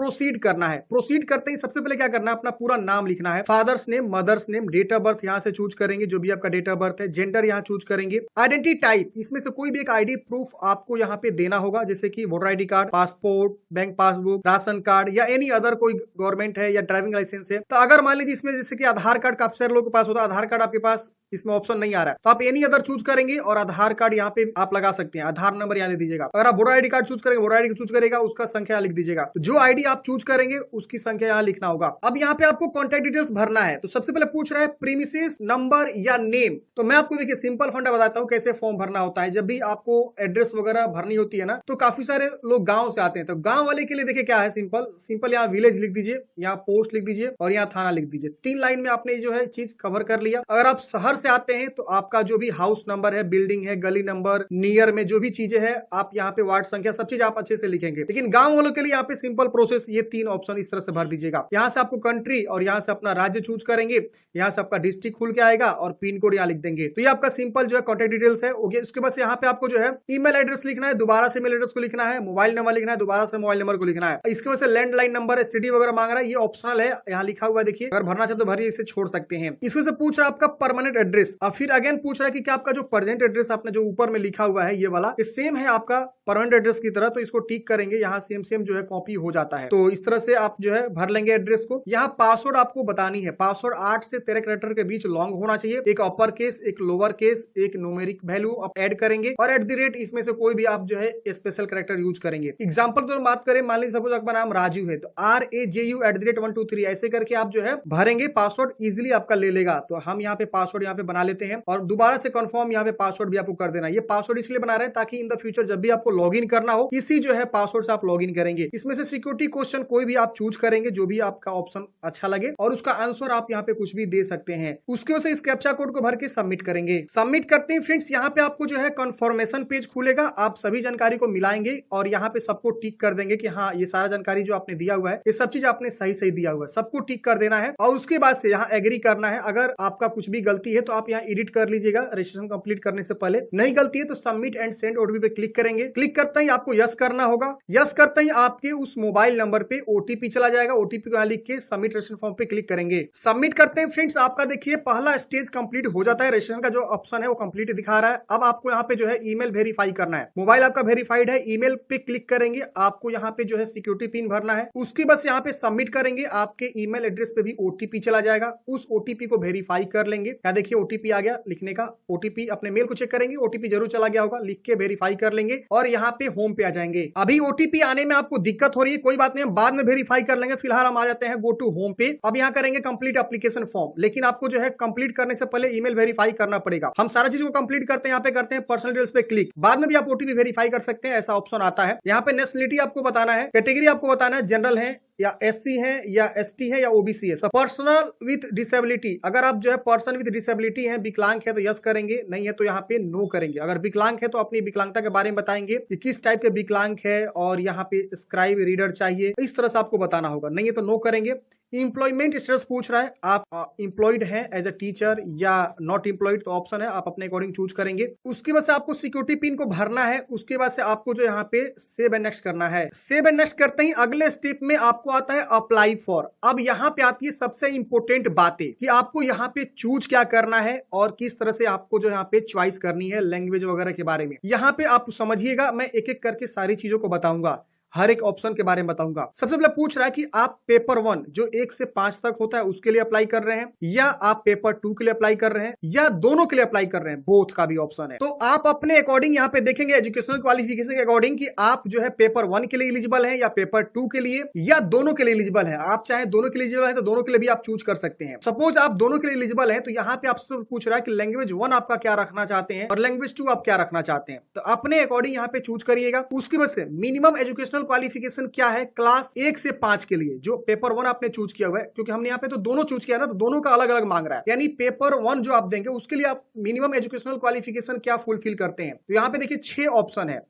Proceed करना है। Proceed करते ही सबसे पहले क्या करना है, अपना पूरा नाम लिखना है, father's name, mother's name, date of birth यहाँ से चूज करेंगे, जो भी आपका डेट ऑफ बर्थ है, जेंडर यहाँ चूज करेंगे, आइडेंटिटी टाइप, इसमें से कोई भी एक आईडी प्रूफ आपको यहाँ पे देना होगा, जैसे कि voter ID card, passport, bank passbook, ration card या एनी अदर कोई गवर्नमेंट है या ड्राइविंग लाइसेंस है। तो अगर मान लीजिए इसमें जैसे कि आधार कार्ड काफी सारे लोगों के पास होता है, आधार कार्ड आपके पास इसमें ऑप्शन नहीं आ रहा है, तो आप एनी अदर चूज करेंगे और आधार कार्ड यहाँ पे आप लगा सकते हैं, आधार नंबर यहाँ दे दीजिएगा। अगर आप वोटर आईडी कार्ड चूज करेंगे, वोटर आईडी चूज करेगा, उसका संख्या लिख दीजिएगा। तो जो आईडी आप चूज करेंगे उसकी संख्या यहाँ लिखना होगा। अब यहाँ पे आपको कॉन्टैक्ट डिटेल्स भरना है। तो सबसे पहले पूछ रहा है प्रीमिसेस, नंबर या नेम। तो मैं आपको देखिए सिंपल फंडा बताता हूँ कैसे फॉर्म भरना होता है। जब भी आपको एड्रेस वगैरह भरनी होती है ना, तो काफी सारे लोग गाँव से आते हैं। तो गाँव वाले के लिए देखिए क्या है, सिंपल यहाँ विलेज लिख दीजिए, यहाँ पोस्ट लिख दीजिए और यहाँ थाना लिख दीजिए। 3 लाइन में आपने जो है चीज कवर कर लिया। अगर आप शहर से आते हैं तो आपका जो भी हाउस नंबर है, बिल्डिंग है, गली नंबर, नियर में जो भी चीजें हैं, आप यहाँ पे वार्ड संख्या, सब चीज आप अच्छे से लिखेंगे। लेकिन गांव वालों के लिए यहाँ पे सिंपल प्रोसेस, ये 3 ऑप्शन इस तरह से भर दीजिएगा। यहाँ से आपको कंट्री और यहाँ से अपना राज्य चूज करेंगे, यहाँ से आपका डिस्ट्रिक्ट खुल के आएगा और पिन कोड यहाँ लिख देंगे। तो ये आपका सिंपल जो है कॉन्टैक्ट डिटेल्स है। उसके बाद यहाँ पे आपको जो है ईमेल एड्रेस लिखना है, दोबारा से ईमेल एड्रेस को लिखना है, मोबाइल नंबर लिखना है, दोबारा से मोबाइल नंबर को लिखना है। इसके वजह से लैंडलाइन नंबर है, सिटी वगैरह मांग रहा है, ये ऑप्शनल है, यहाँ लिखा हुआ है देखिए। अगर भरना चाहते तो भरिए, इसे छोड़ सकते हैं। इसमें से पूछ रहा है आपका परमानेंट एड्रेस, और फिर अगेन पूछ रहा है कि क्या आपका जो प्रेजेंट एड्रेस आपने जो ऊपर में लिखा हुआ है ये वाला, ये सेम है आपका परमानेंट एड्रेस की तरह। तो इसको टिक करेंगे, यहाँ सेम जो है कॉपी हो जाता है। तो इस तरह से आप जो है भर लेंगे एड्रेस को। यहाँ पासवर्ड आपको बतानी है, पासवर्ड 8 से 13 कैरेक्टर के बीच लॉन्ग होना चाहिए। एक अपर केस, एक लोअर केस, एक न्यूमेरिक वैल्यू आप ऐड करेंगे और @ इसमें से कोई भी आप जो है स्पेशल कैरेक्टर यूज करेंगे। एग्जाम्पल की बात करें, मान लीजिए सपोज आपका नाम राजू है, तो RAJU @ 123 ऐसे करके आप जो है भरेंगे। पासवर्ड इजिली आपका ले लेगा। तो हम यहाँ पे पासवर्ड यहाँ पे बना लेते हैं और दोबारा से कंफर्म यहाँ पे पासवर्ड भी आपको कर देना। ये पासवर्ड इसलिए बना रहे हैं ताकि इन द फ्यूचर जब भी आपको लॉगिन करना हो, इसी जो है पासवर्ड से आप लॉगिन करेंगे। इसमें से सिक्योरिटी क्वेश्चन कोई भी आप चूज करेंगे, जो भी आपका ऑप्शन अच्छा लगे, और उसका आंसर आप यहाँ पे कुछ भी दे सकते हैं। उसके वजह से इस कैप्चा कोड को भर के सबमिट करेंगे। सबमिट करते हैं फ्रेंड्स, यहाँ पे आपको जो है कंफर्मेशन पेज खुलेगा। आप सभी जानकारी को मिलाएंगे और यहाँ पे सबको टिक कर देंगे कि हाँ, ये सारा जानकारी जो आपने दिया हुआ है, ये सब चीज आपने सही दिया हुआ है, सबको टिक कर देना है। और उसके बाद से यहाँ एग्री करना है। अगर आपका कुछ भी गलती है तो आप यहाँ एडिट कर लीजिएगा रजिस्ट्रेशन कंप्लीट करने से पहले। नहीं गलती है तो सबमिट एंड सेंड ओटीपी पे क्लिक करेंगे। क्लिक करते ही आपको यस करना होगा। यस करते ही आपके उस मोबाइल नंबर पे ओटीपी चला जाएगा। ओटीपी को यहाँ लिख के सबमिट रजिस्ट्रेशन फॉर्म पे क्लिक करेंगे। सबमिट करते हैं फ्रेंड्स, आपका देखिए पहला स्टेज कंप्लीट हो जाता है। रजिस्ट्रेशन का जो ऑप्शन है वो कंप्लीट दिखा रहा है। अब आपको यहाँ पे जो है ईमेल वेरीफाई करना है। मोबाइल आपका वेरीफाइड है, ईमेल पे क्लिक करेंगे। आपको यहाँ पे जो है सिक्योरिटी पिन भरना है। उसकी बस यहाँ पे सबमिट करेंगे, आपके ईमेल एड्रेस पे भी ओटीपी चला जाएगा। उस ओटीपी को वेरीफाई कर लेंगे। क्या देखिए ओटीपी आ गया लिखने का। ओटीपी अपने मेल को चेक करेंगे, ओटीपी जरूर चला गया होगा, लिख के वेरीफाई कर लेंगे और यहाँ पे होम पे आ जाएंगे। अभी ओटीपी आने में आपको दिक्कत हो रही है, कोई बात नहीं, बाद में वेरीफाई कर लेंगे। फिलहाल हम आ जाते हैं गो टू होम पे। अब यहाँ करेंगे कंप्लीट एप्लीकेशन फॉर्म, लेकिन आपको जो है कंप्लीट करने से पहले ईमेल वेरीफाई करना पड़ेगा। हम सारा चीज को कंप्लीट करते हैं। यहाँ पे करते हैं पर्सनल डिटेल्स पे क्लिक, बाद में भी आप ओटीपी वेरीफाई कर सकते हैं, ऐसा ऑप्शन आता है। यहाँ पे नेशनलिटी आपको बताना है, कैटेगरी आपको बताना है, जनरल है या SC है या ST है या OBC है। पर्सनल विथ डिसेबिलिटी, अगर आप जो है पर्सन विथ डिसेबिलिटी है, विकलांग है तो यस करेंगे, नहीं है तो यहाँ पे नो करेंगे। अगर विकलांग है तो अपनी विकलांगता के बारे में बताएंगे कि किस टाइप के विकलांग है और यहाँ पे स्क्राइब रीडर चाहिए, इस तरह से आपको बताना होगा। नहीं है तो नो करेंगे। इंप्लॉयमेंट स्टेटस पूछ रहा है, आप इंप्लॉयड है एज अ टीचर या नॉट इंप्लॉयड, तो ऑप्शन है, आप अपने अकॉर्डिंग चूज करेंगे। उसके बाद से आपको सिक्योरिटी पिन को भरना है। उसके बाद से आपको जो यहाँ पे सेव एंड नेक्स्ट करना है। सेव एंड नेक्स्ट करते ही अगले स्टेप में आपको आता है अप्लाई फॉर। अब यहाँ पे आती है सबसे इंपोर्टेंट बातें कि आपको यहाँ पे चूज क्या करना है और किस तरह से आपको जो यहाँ पे चॉइस करनी है, लैंग्वेज वगैरह के बारे में। यहाँ पे आप समझिएगा, मैं एक एक करके सारी चीजों को बताऊंगा, हर एक ऑप्शन के बारे में बताऊंगा। सबसे पहले पूछ रहा है कि आप पेपर 1 जो 1 से 5 तक होता है उसके लिए अप्लाई कर रहे हैं, या आप पेपर 2 के लिए अप्लाई कर रहे हैं, या दोनों के लिए अप्लाई कर रहे हैं, बोथ का भी ऑप्शन है। तो आप अपने अकॉर्डिंग यहाँ पे देखेंगे एजुकेशनल क्वालिफिकेशन के अकॉर्डिंग कि आप जो है पेपर 1 के लिए एलिजिबल है या पेपर 2 के लिए या दोनों के लिए एलिजिबल है। आप चाहे दोनों के लिए एलिजिबल है तो दोनों के लिए भी आप चूज कर सकते हैं। सपोज आप दोनों के लिए एलिजिबल है तो यहाँ पे आपसे पूछ रहा है कि लैंग्वेज 1 आपका क्या रखना चाहते हैं और लैंग्वेज 2 आप क्या रखना चाहते हैं। तो अपने अकॉर्डिंग यहाँ पे चूज करिएगा। उसकी वजह से मिनिमम एजुकेशनल क्वालिफिकेशन क्या है, क्लास 1 से 5 के लिए जो पेपर 1 आपने चूज किया हुआ है, क्योंकि हमने यहाँ पे तो दोनों चूज किया ना, तो दोनों का अलग अलग मांग रहा है। यानी पेपर 1 जो आप देंगे उसके लिए आप मिनिमम एजुकेशनल क्वालिफिकेशन क्या फुलफिल करते हैं। तो यहाँ पे देखिए 6 ऑप्शन है।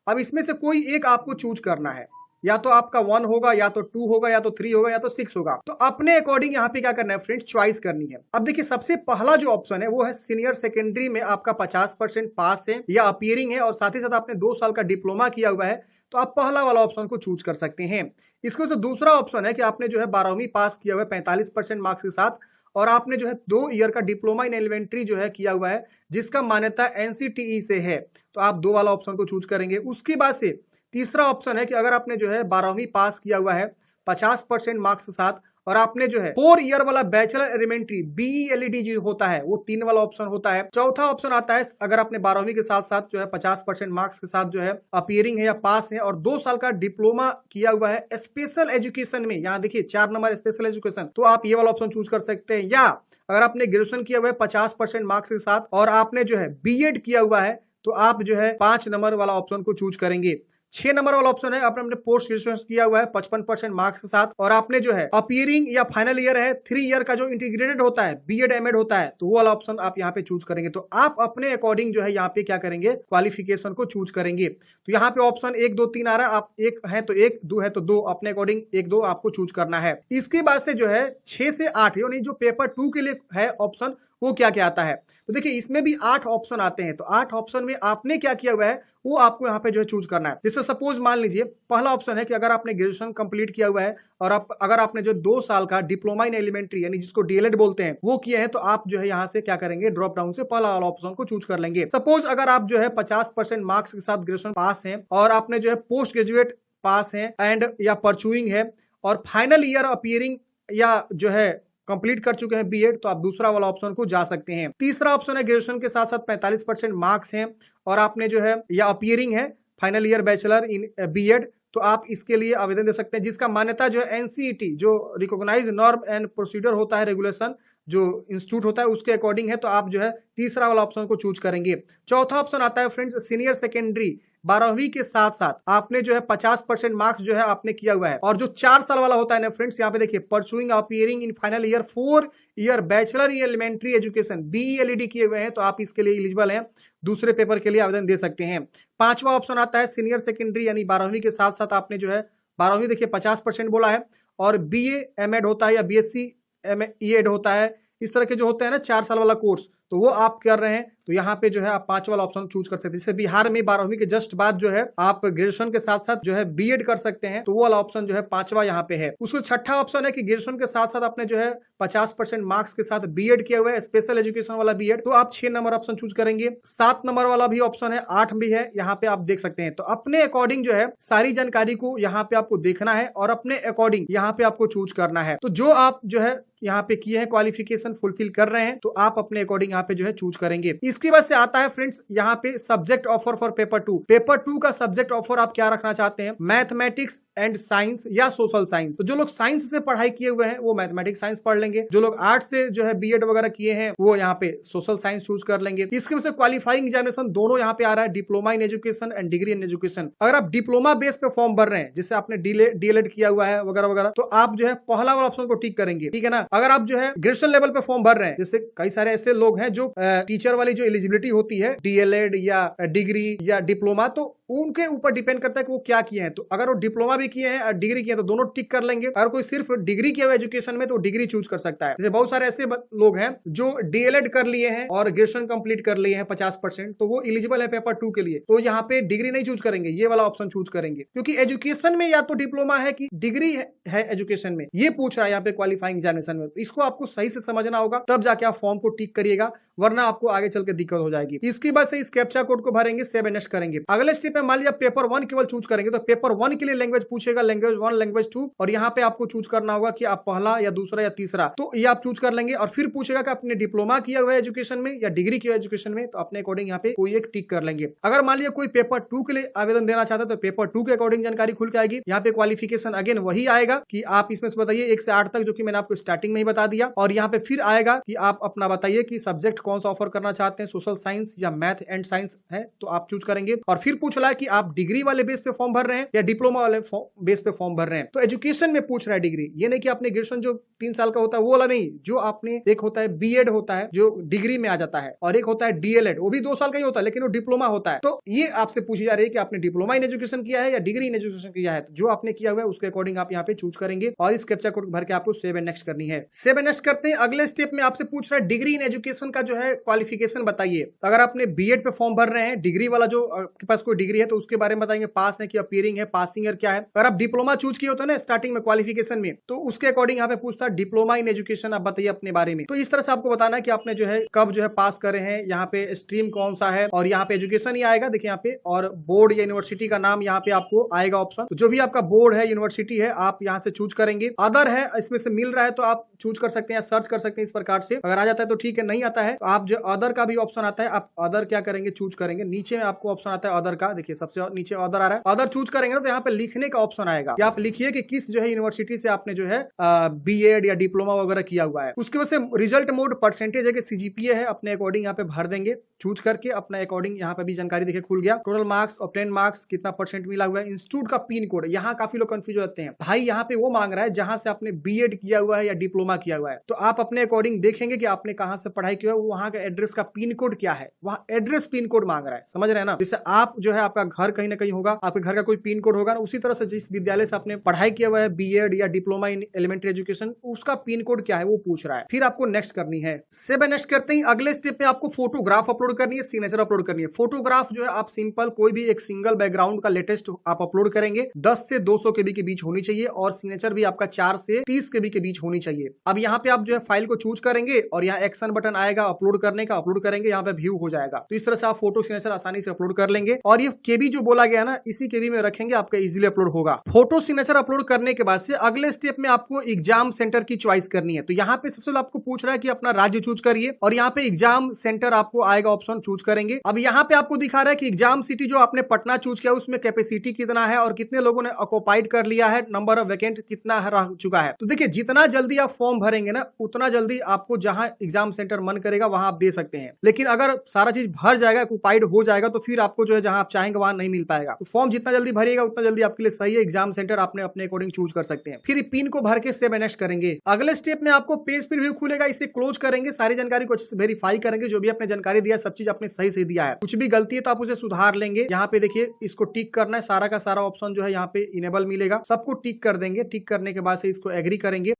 अब इसमें से कोई एक आपको चूज करना है। या तो आपका 1 होगा, या तो 2 होगा, या तो 3 होगा, या तो 6 होगा। तो अपने अकॉर्डिंग यहाँ पे क्या करना है फ्रेंड्स, चॉइस करनी है। अब देखिए सबसे पहला जो ऑप्शन है वो है सीनियर सेकेंडरी में आपका 50% पास है या अपीयरिंग है और साथ ही साथ आपने 2 साल का डिप्लोमा किया हुआ है, तो आप पहला वाला ऑप्शन को चूज कर सकते हैं। इसमें से दूसरा ऑप्शन है कि आपने जो है 12वीं पास किया हुआ है 45% मार्क्स के साथ और आपने जो है 2 ईयर का डिप्लोमा इन एलिमेंट्री जो है किया हुआ है जिसका मान्यता एनसीटीई से है, तो आप 2 वाला ऑप्शन को चूज करेंगे। उसके बाद से तीसरा ऑप्शन है कि अगर आपने जो है 12वीं पास किया हुआ है 50% मार्क्स के साथ और आपने जो है 4 ईयर वाला बैचलर एलिमेंट्री बीईएलईडी जो होता है वो 3 वाला ऑप्शन होता है। चौथा ऑप्शन आता है अगर आपने 12वीं के साथ साथ जो है 50% मार्क्स के साथ जो है अपीयरिंग है या पास है और 2 साल का डिप्लोमा किया हुआ है स्पेशल एजुकेशन में, यहाँ देखिए 4 नंबर स्पेशल एजुकेशन, तो आप ये वाला ऑप्शन चूज कर सकते हैं। या अगर आपने ग्रेजुएशन किया हुआ है 50% मार्क्स के साथ और आपने जो है बीएड किया हुआ है तो आप जो है 5 नंबर वाला ऑप्शन को चूज करेंगे। 6 नंबर वाला ऑप्शन है आपने पोस्ट ग्रेजुएशन किया हुआ है 55% मार्क्स के साथ और आपने जो है अपीयरिंग या फाइनल ईयर है 3 ईयर का जो इंटीग्रेटेड होता है बीएड एमएड होता है, तो वो वाला ऑप्शन आप यहाँ पे चूज करेंगे। तो आप अपने अकॉर्डिंग जो है यहाँ पे क्या करेंगे, क्वालिफिकेशन को चूज करेंगे। तो यहाँ पे ऑप्शन 1 2 3 आ रहा है, आप एक है तो 1, 2 है तो 2, अपने अकॉर्डिंग 1 2 आपको चूज करना है। इसके बाद से जो है 6 से 8 यानी जो पेपर 2 के लिए है ऑप्शन वो क्या क्या आता है, तो देखिए इसमें भी 8 ऑप्शन आते हैं। तो 8 ऑप्शन में आपने क्या किया हुआ है वो आपको यहाँ पे जो है चूज करना है। जैसे सपोज मान लीजिए पहला ऑप्शन है कि अगर आपने ग्रेजुएशन कंप्लीट किया हुआ है और अगर आपने जो 2 साल का डिप्लोमा इन एलिमेंट्री यानी जिसको डीएलएड बोलते हैं वो किए हैं, तो आप जो है यहाँ से क्या करेंगे, ड्रॉप डाउन से पहला वाला ऑप्शन को चूज कर लेंगे। सपोज अगर आप जो है 50% मार्क्स के साथ ग्रेजुएशन पास है और आपने जो है पोस्ट ग्रेजुएट पास है एंड या परचुइंग है और फाइनल ईयर अपीयरिंग या जो है कंप्लीट कर चुके हैं बीएड, तो आप दूसरा वाला ऑप्शन को जा सकते हैं। तीसरा ऑप्शन है ग्रेजुएशन के साथ साथ 45% मार्क्स हैं और आपने जो है या अपीयरिंग है final year bachelor in B Ed, तो आप इसके लिए आवेदन दे सकते हैं जिसका मान्यता जो है एनसीईटी जो रिकॉग्नाइज नॉर्म एंड प्रोसीजर होता है, रेगुलेशन जो इंस्टीट्यूट होता है उसके अकॉर्डिंग है, तो आप जो है तीसरा वाला ऑप्शन को चूज करेंगे। चौथा ऑप्शन आता है फ्रेंड्स सीनियर सेकेंडरी 12वीं के साथ साथ आपने जो है 50% मार्क्स जो है आपने किया हुआ है और जो 4 साल वाला होता है ना फ्रेंड्स, यहाँ पे देखिए pursuing appearing in final year 4 year bachelor in elementary education BElEd किए हुए हैं, तो आप इसके लिए एलिजिबल हैं, दूसरे पेपर के लिए आवेदन दे सकते हैं। पांचवा ऑप्शन आता है सीनियर सेकेंडरी यानी 12वीं के साथ साथ आपने जो है 12वीं देखिए 50% बोला है और बीए एमएड होता है या बीएससी एड होता है, इस तरह के जो होते हैं ना 4 साल वाला कोर्स, तो वो आप कर रहे हैं, तो यहाँ पे जो है आप 5 वाला ऑप्शन चूज कर सकते हैं। जैसे बिहार में 12वीं के जस्ट बाद जो है आप ग्रेजुएशन के साथ साथ जो है बीएड कर सकते हैं, तो वो वाला ऑप्शन जो है 5वां यहाँ पे है। उसको छठा ऑप्शन है कि ग्रेजुएशन के साथ साथ आपने जो है 50% मार्क्स के साथ बीएड किया हुआ है स्पेशल एजुकेशन वाला बीएड, तो आप 6 नंबर ऑप्शन चूज करेंगे। 7 नंबर वाला भी ऑप्शन है, 8 भी है, यहाँ पे आप देख सकते हैं। तो अपने अकॉर्डिंग जो है सारी जानकारी को यहाँ पे आपको देखना है और अपने अकॉर्डिंग यहाँ पे आपको चूज करना है। तो जो आप जो है यहाँ पे किए हैं क्वालिफिकेशन फुलफिल कर रहे हैं, तो आप अपने अकॉर्डिंग यहाँ पे जो है चूज करेंगे। इसके बाद से आता है फ्रेंड्स यहाँ पे subject offer for paper 2। Paper 2 का सब्जेक्ट ऑफर आप क्या रखना चाहते हैं, मैथमेटिक्स एंड साइंस या सोशल साइंस। तो जो लोग साइंस से पढ़ाई किए हुए हैं वो मैथमेटिक्स साइंस पढ़ लेंगे, जो लोग आर्ट से जो है बीएड वगैरह किए हैं वो यहाँ पे सोशल साइंस चूज कर लेंगे। इसके वजह से क्वालिफाइंग एग्जामिनेशन दोनों यहाँ पे आ रहा है, diploma in education and degree in education. अगर आप डिप्लोमा बेस पे फॉर्म भर रहे हैं, जिससे आपने डीएलएड किया हुआ है वगैरह वगैरह, तो आप जो है पहला वाला ऑप्शन को टिक करेंगे, ठीक है ना। अगर आप जो है ग्रेजुएशन लेवल पे फॉर्म भर रहे हैं, जैसे कई सारे ऐसे लोग हैं जो टीचर वाली जो एलिजिबिलिटी होती है डीएलएड या डिग्री या डिप्लोमा, तो उनके ऊपर डिपेंड करता है कि वो क्या किए हैं। तो अगर वो डिप्लोमा भी किए हैं और डिग्री किए हैं तो दोनों टिक कर लेंगे। अगर कोई सिर्फ डिग्री किया हुआ एजुकेशन में तो डिग्री चूज कर सकता है। जैसे बहुत सारे ऐसे लोग हैं जो डीएलएड कर लिए हैं और ग्रेजुएशन कंप्लीट कर लिए हैं 50%, तो वो एलिजिबल है पेपर 2 के लिए, तो यहाँ पे डिग्री नहीं चूज करेंगे, ये वाला ऑप्शन चूज करेंगे, क्योंकि एजुकेशन में या तो डिप्लोमा है कि डिग्री है एजुकेशन में, ये पूछ रहा है यहाँ पे क्वालिफाइंग एग्जामिनेशन में। इसको आपको सही से समझना होगा, तब जाके आप फॉर्म को टिक करिएगा, वरना आपको आगे चल के दिक्कत हो जाएगी। इसके बाद से इस कैप्चा कोड को भरेंगे, सेव नेक्स्ट करेंगे। अगले स्टेप में मान लिया पेपर 1 केवल चूज करेंगे, तो पेपर 1 के लिए लैंग्वेज पूछेगा, लैंग्वेज 1 लैंग्वेज 2, और यहाँ पे आपको चूज करना होगा कि आप पहला या दूसरा या तीसरा, तो ये आप चूज कर लेंगे। और फिर पूछेगा कि आपने डिप्लोमा किया हुआ है एजुकेशन में या डिग्री किया एजुकेशन में, तो अपने अकॉर्डिंग यहाँ पे कोई एक टिक कर लेंगे। अगर मान लिया कोई पेपर 2 के लिए आवेदन देना चाहता है तो पेपर 2 के अकॉर्डिंग जानकारी खुल के आएगी। यहाँ पे क्वालिफिकेशन अगेन वही आएगा कि आप इसमें से बताइए 1 से 8 तक, जो कि मैंने आपको स्टार्टिंग में ही बता दिया। और यहाँ पे फिर आएगा कि आप अपना बताइए कि सब्जेक्ट कौन सा ऑफर करना चाहते हैं, सोशल साइंस या मैथ एंड साइंस है, तो आप चूज करेंगे। और फिर पूछ बोला कि आप डिग्री वाले बेस पे फॉर्म भर रहे हैं या डिप्लोमा वाले बेस पे फॉर्म भर रहे हैं। तो एजुकेशन में पूछ रहा है डिग्री, ये नहीं कि आपने ग्रेजुएशन जो 3 साल का होता है वो वाला नहीं, जो आपने, एक होता है बीएड होता है जो डिग्री में आ जाता है, और एक होता है डीएलएड, वो भी 2 साल का ही होता है लेकिन वो डिप्लोमा होता है। तो ये आपसे पूछी जा रही है कि आपने डिप्लोमा इन एजुकेशन किया है या डिग्री इन एजुकेशन किया है। जो आपने किया हुआ है उसके अकॉर्डिंग आप यहाँ पे चूज करेंगे और इस कैप्चा कोड भर के आपको सेव एंड नेक्स्ट करनी है। सेव एंड नेक्स्ट करते हैं। अगले स्टेप में आपसे पूछ रहा है डिग्री इन एजुकेशन का जो है क्वालिफिकेशन बताइए। तो अगर आपने बीएड पे फॉर्म भर रहे हैं, डिग्री वाला जो आपके पास कोई डिग्री है तो उसके बारे में बताएंगे, पास है कि अपीयरिंग है, पासिंग ईयर क्या है। अगर आप डिप्लोमा चूज किए होते हैं ना स्टार्टिंग में क्वालिफिकेशन में, तो उसके अकॉर्डिंग यहाँ पे पूछता है डिप्लोमा इन एजुकेशन आप बताइए अपने बारे में। तो इस तरह से आपको बताना है कि आपने जो है कब जो है पास करे हैं, यहाँ पे स्ट्रीम कौन सा है, और यहाँ पे एजुकेशन ही आएगा देखिए यहाँ पे, और बोर्ड या यूनिवर्सिटी का नाम यहाँ पे आपको आएगा ऑप्शन। तो जो भी आपका बोर्ड है, यूनिवर्सिटी है, आप यहाँ से चूज करेंगे। अदर है, इसमें से मिल रहा है तो आप चूज कर सकते हैं, सर्च कर सकते हैं इस प्रकार से। अगर आ जाता है तो ठीक है, नहीं आता है तो आप जो अदर का भी ऑप्शन आता है, आप अदर क्या करेंगे, चूज करेंगे। नीचे में आपको ऑप्शन आता है अदर का, देखिए सबसे नीचे अदर आ रहा है। अदर चूज करेंगे ना तो यहाँ पे लिखने का ऑप्शन आएगा कि आप लिखिए कि किस जो है यूनिवर्सिटी से आपने जो है बीएड या डिप्लोमा वगैरह किया हुआ है। उसके वजह से रिजल्ट मोड परसेंटेज है कि सीजीपीए है, अपने अकॉर्डिंग यहाँ पे भर देंगे, चूज करके अपने अकॉर्डिंग। यहाँ पे भी जानकारी देखिए खुल गया, टोटल मार्क्स, ऑब्टेन मार्क्स, कितना परसेंट मिला हुआ है, इंस्टीट्यूट का पिन कोड। यहाँ काफी लोग कंफ्यूज होते हैं, भाई यहाँ पे वो मांग रहा है जहां से आपने बीएड किया हुआ है या डिप्लोमा किया हुआ है। तो आप अपने अकॉर्डिंग देखेंगे कि आपने कहां से पढ़ाई किया है, वहां का एड्रेस का पिन कोड क्या है, वहां एड्रेस पिन कोड मांग रहा है, समझ रहे हैं ना। जैसे आप जो है आपका घर कहीं ना कहीं होगा, आपके घर का कोई पिन कोड होगा ना, उसी तरह से जिस विद्यालय से आपने पढ़ाई किया हुआ है बीएड या डिप्लोमा इन एलिमेंट्री एजुकेशन, उसका पिन कोड क्या है वो पूछ रहा है। फिर आपको नेक्स्ट करनी है। सेव एंड नेक्स्ट करते ही अगले स्टेप में आपको फोटोग्राफ अपलोड करनी है, सिग्नेचर अपलोड करनी है। फोटोग्राफ जो है आप सिंपल कोई भी एक सिंगल बैकग्राउंड का लेटेस्ट आप अपलोड करेंगे, 10 से 200 केबी के बीच होनी चाहिए, और सिग्नेचर भी आपका 4 से 30 केबी के बीच होनी चाहिए। अब यहाँ पे आप जो है फाइल को चूज करेंगे और यहाँ एक्शन बटन आएगा अपलोड करने का, अपलोड करेंगे, यहाँ पे व्यू हो जाएगा। तो इस तरह से आप फोटो सिग्नेचर आसानी से अपलोड कर लेंगे, और ये केबी जो बोला गया ना, इसी केबी में रखेंगे, आपका इजीली अपलोड होगा। फोटो सिग्नेचर अपलोड करने के बाद से अगले स्टेप में आपको एग्जाम सेंटर की चॉइस करनी है। तो यहाँ पे सबसे पहले आपको पूछ रहा है कि अपना राज्य चूज करिए, और यहाँ पे एग्जाम सेंटर आपको आएगा ऑप्शन, चूज करेंगे। अब यहाँ पे आपको दिखा रहा है कि एग्जाम सिटी जो आपने पटना चूज किया उसमें कैपेसिटी कितना है और कितने लोगों ने ऑक्युपाइड कर लिया है, नंबर ऑफ वैकेंट कितना रह चुका है। तो देखिए जितना जल्दी आप फॉर्म भरेंगे ना, उतना जल्दी आपको जहां एग्जाम सेंटर मन करेगा वहां आप दे सकते हैं। लेकिन अगर सारा चीज भर जाएगा, ऑक्युपाइड हो जाएगा, तो फिर आपको जो है जहां आप चाहेंगे वहां नहीं मिल पाएगा। तो फॉर्म जितना जल्दी भरिएगा उतना जल्दी आपके लिए सही है। एग्जाम सेंटर आपने अपने अकॉर्डिंग चूज कर सकते हैं। फिर पिन को भर के सेव एंड नेक्स्ट करेंगे। अगले स्टेप में आपको पेज प्रीव्यू खुलेगा, इसे क्लोज करेंगे, सारी जानकारी को अच्छे से वेरीफाई करेंगे, जो भी आपने जानकारी दिया सब चीज आपने सही दिया है। कुछ भी गलती है तो आप उसे सुधार लेंगे। यहाँ पे देखिए इसको टिक करना है, सारा का सारा ऑप्शन जो है यहाँ पे इनेबल मिलेगा, सबको टिक कर देंगे। टिक करने के बाद से इसको एग्री करेंगे।